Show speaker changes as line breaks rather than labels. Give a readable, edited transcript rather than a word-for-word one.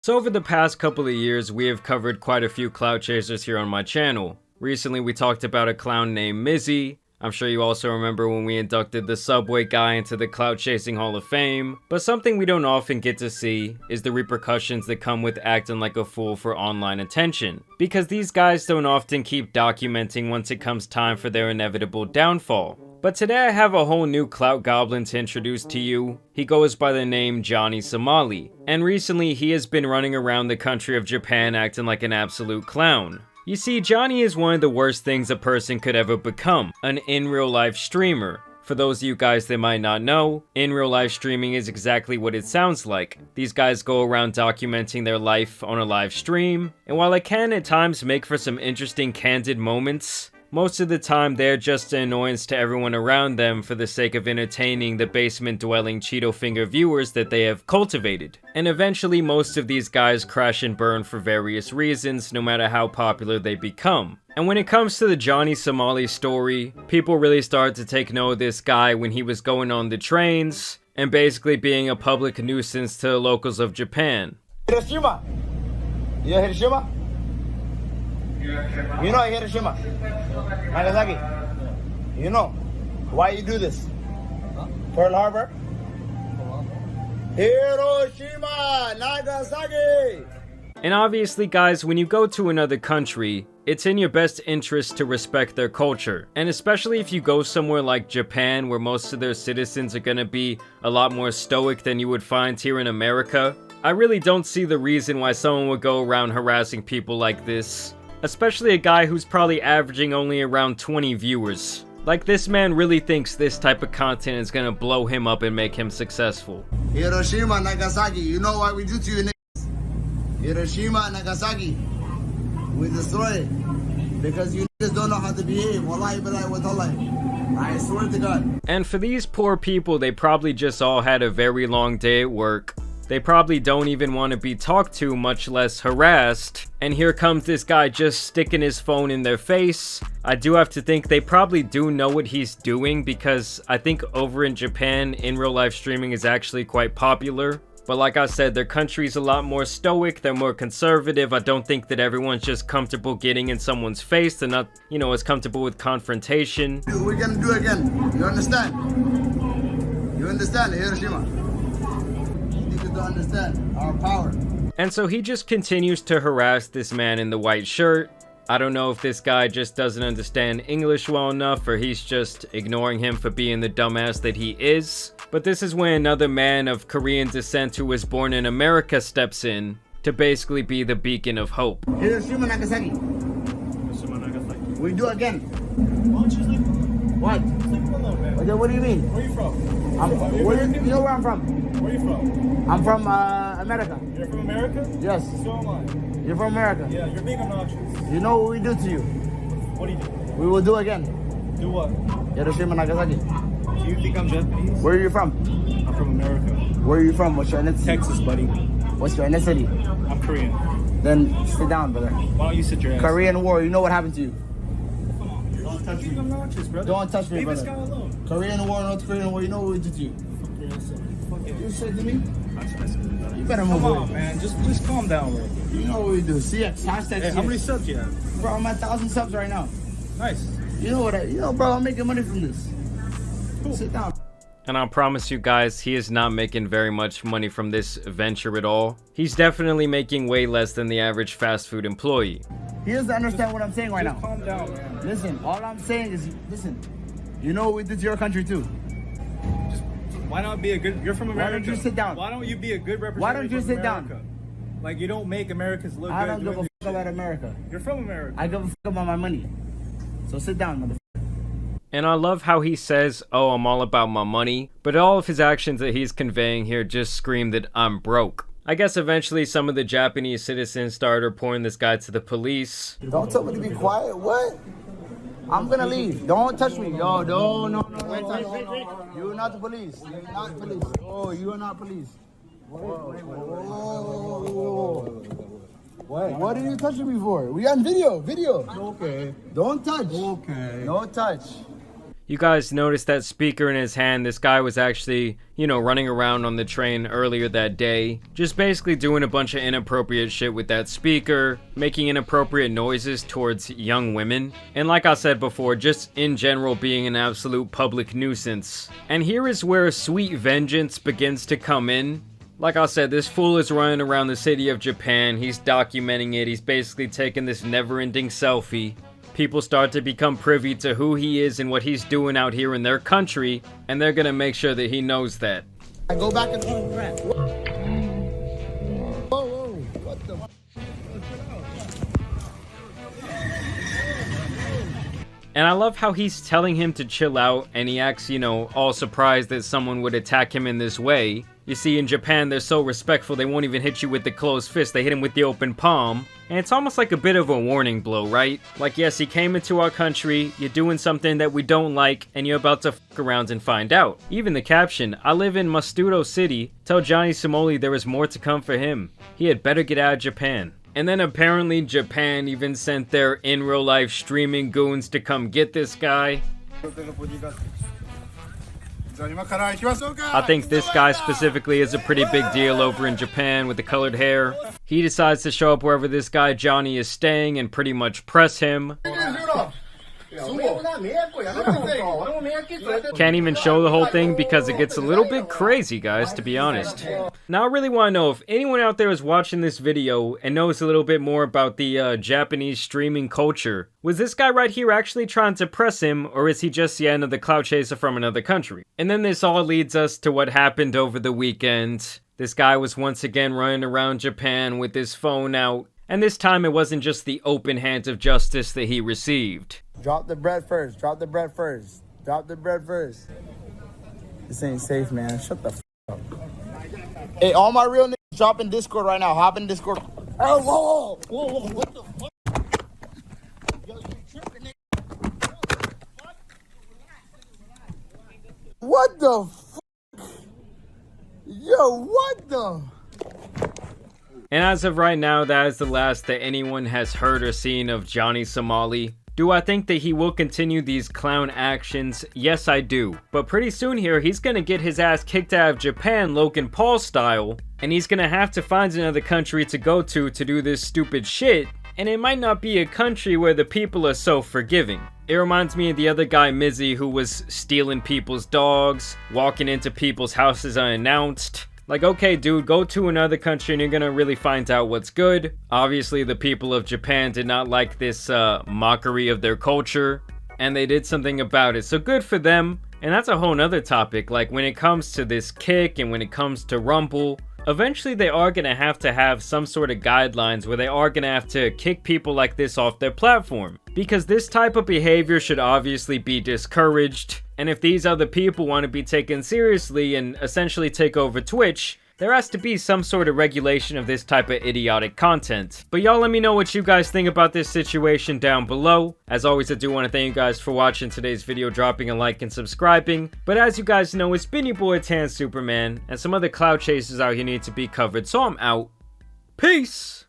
So over the past couple of years, we have covered quite a few clout chasers here on my channel. Recently, we talked about a clown named Mizzy. I'm sure you also remember when we inducted the Subway guy into the Clout Chasing Hall of Fame. But something we don't often get to see is the repercussions that come with acting like a fool for online attention. Because these guys don't often keep documenting once it comes time for their inevitable downfall. But today I have a whole new clout goblin to introduce to you. He goes by the name Johnny Somali, and recently he has been running around the country of Japan acting like an absolute clown. You see, Johnny is one of the worst things a person could ever become, an in-real-life streamer. For those of you guys that might not know, in-real-life streaming is exactly what it sounds like. These guys go around documenting their life on a live stream, and while it can at times make for some interesting candid moments, most of the time they're just an annoyance to everyone around them for the sake of entertaining the basement-dwelling Cheeto finger viewers that they have cultivated. And eventually most of these guys crash and burn for various reasons, no matter how popular they become. And when it comes to the Johnny Somali story, people really started to take note of this guy when he was going on the trains and basically being a public nuisance to the locals of Japan.
Hiroshima! Yeah, Hiroshima? You know Hiroshima, Nagasaki. You know why you do this? Pearl Harbor. Hiroshima, Nagasaki.
And obviously, guys, when you go to another country, it's in your best interest to respect their culture. And especially if you go somewhere like Japan, where most of their citizens are gonna be a lot more stoic than you would find here in America, I really don't see the reason why someone would go around harassing people like this. Especially a guy who's probably averaging only around 20 viewers. Like, this man really thinks this type of content is gonna blow him up and make him successful.
Hiroshima, Nagasaki, you know what we do to you niggas? Hiroshima, Nagasaki, we destroy it. Because you niggas don't know how to behave. Wallahi billahi wa tallahi. I swear to God.
And for these poor people, they probably just all had a very long day at work. They probably don't even want to be talked to, much less harassed. And here comes this guy just sticking his phone in their face. I do have to think they probably do know what he's doing, because I think over in Japan, in real life streaming is actually quite popular. But like I said, their country's a lot more stoic, they're more conservative. I don't think that everyone's just comfortable getting in someone's face. They're not, you know, as comfortable with confrontation.
We're gonna do it again. You understand? You understand, Hiroshima? To understand our power.
And so he just continues to harass this man in the white shirt. I don't know if this guy just doesn't understand English well enough, or he's just ignoring him for being the dumbass that he is. But this is when another man of Korean descent who was born in America steps in to basically be the beacon of hope.
Hiroshima, Nagasaki.
Hiroshima, Nagasaki.
We do again.
Why don't you sleep?
What?
Sleep a little bit.
What do you mean?
Where are you from?
You know where I'm from?
Where are you from?
I'm from America.
You're from America?
Yes.
So am I.
You're from America.
Yeah, you're being obnoxious.
You know what we do to you?
What do you do?
We will do again.
Do what?
Hiroshima, Nagasaki.
Do you think I'm Japanese?
Where are you from?
I'm from America.
Where are you from? What's your ethnicity?
Texas, buddy.
What's your ethnicity?
I'm Korean.
Then sit down, brother.
Why don't you sit your ass?
Korean War, you know what happened to you?
Don't touch me. I'm obnoxious, brother.
Don't touch me,
Leave
brother.
this guy alone.
Korean War, North Korean War, you know what we did to you? You said to me? You better move
Come
away.
on, man. Just calm down, bro.
You know what we do. CX, hashtag
Hey,
CX.
how many subs you have?
Bro, I'm at 1,000 subs right now.
Nice.
You know, bro, I'm making money from this.
Cool.
Sit down.
And I promise you guys, he is not making very much money from this venture at all. He's definitely making way less than the average fast food employee.
He doesn't understand what I'm saying right
Just
now.
calm down, man.
Listen, all I'm saying is, listen, you know what we did to your country too.
Why not be a good... You're from America.
Why don't you sit down?
Why don't you be a good representative?
Why don't you
of
sit
America?
down?
Like, you don't make Americans look
I
good.
don't give a
doing
fuck about America.
You're from America.
I give a fuck about my money. So sit down, motherfucker.
And I love how he says, oh, I'm all about my money, but all of his actions that he's conveying here just scream that I'm broke. I guess eventually some of the Japanese citizens started reporting this guy to the police.
Don't tell me to be quiet. What? I'm gonna leave. Don't touch me. Yo, no. You're not the police. You're not police. Oh, you are not police. Whoa. What are you touching me for? We on video. Okay. Don't touch. Okay. No touch.
You guys noticed that speaker in his hand. This guy was actually, running around on the train earlier that day, just basically doing a bunch of inappropriate shit with that speaker, making inappropriate noises towards young women, and like I said before, just in general being an absolute public nuisance. And here is where sweet vengeance begins to come in. Like I said, this fool is running around the city of Japan. He's documenting it. He's basically taking this never-ending selfie. People start to become privy to who he is and what he's doing out here in their country, and they're gonna make sure that he knows that.
I go back and whoa, what the?
And I love how he's telling him to chill out, and he acts, all surprised that someone would attack him in this way. You see, in Japan, they're so respectful, they won't even hit you with the closed fist, they hit him with the open palm. And it's almost like a bit of a warning blow, right? Like, yes, he came into our country, you're doing something that we don't like, and you're about to fuck around and find out. Even the caption, I live in Mastudo City, tell Johnny Somoli there is more to come for him. He had better get out of Japan. And then apparently Japan even sent their in real life streaming goons to come get this guy. I think this guy specifically is a pretty big deal over in Japan with the colored hair. He decides to show up wherever this guy Johnny is staying and pretty much press him. Can't even show the whole thing because it gets a little bit crazy, guys, to be honest. Now I really want to know if anyone out there is watching this video and knows a little bit more about the Japanese streaming culture. Was this guy right here actually trying to press him, or is he just another clout chaser from another country? And then this all leads us to what happened over the weekend. This guy was once again running around Japan with his phone out. And this time it wasn't just the open hands of justice that he received.
Drop the bread first. Drop the bread first. Drop the bread first. This ain't safe, man. Shut the f up. Hey, all my real niggas drop in Discord right now. Hop in Discord. Oh, whoa, what the fuck? Yo, you tripping, nigga. What the fuck? Yo, what the?
And as of right now, that is the last that anyone has heard or seen of Johnny Somali. Do I think that he will continue these clown actions? Yes, I do. But pretty soon here, he's gonna get his ass kicked out of Japan, Logan Paul style, and he's gonna have to find another country to go to do this stupid shit, and it might not be a country where the people are so forgiving. It reminds me of the other guy, Mizzy, who was stealing people's dogs, walking into people's houses unannounced. Like, okay, dude, go to another country and you're gonna really find out what's good. Obviously, the people of Japan did not like this mockery of their culture, and they did something about it. So good for them. And that's a whole nother topic. Like, when it comes to this kick and when it comes to Rumble, eventually they are gonna have to have some sort of guidelines where they are gonna have to kick people like this off their platform. Because this type of behavior should obviously be discouraged. And if these other people want to be taken seriously and essentially take over Twitch, there has to be some sort of regulation of this type of idiotic content. But y'all let me know what you guys think about this situation down below. As always, I do want to thank you guys for watching today's video, dropping a like and subscribing. But as you guys know, it's been your boy Tan Superman, and some other cloud chasers out here need to be covered, so I'm out. Peace!